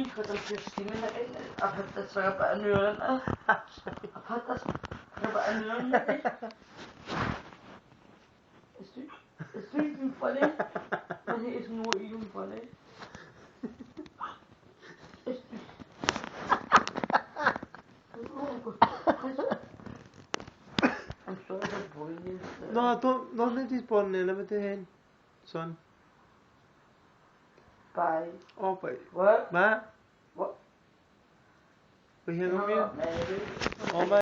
kadang Christine na rin. Apat na sarap ano yun. Apat na sarap ano yun. Estoy yung pala. Kasi is no yung pala. I'm sorry for boring you. No, don't let this ball in. Let me tell you, son. Bye. Oh, bye. What? Ma? What? We hang up here? Maybe. Oh, bye.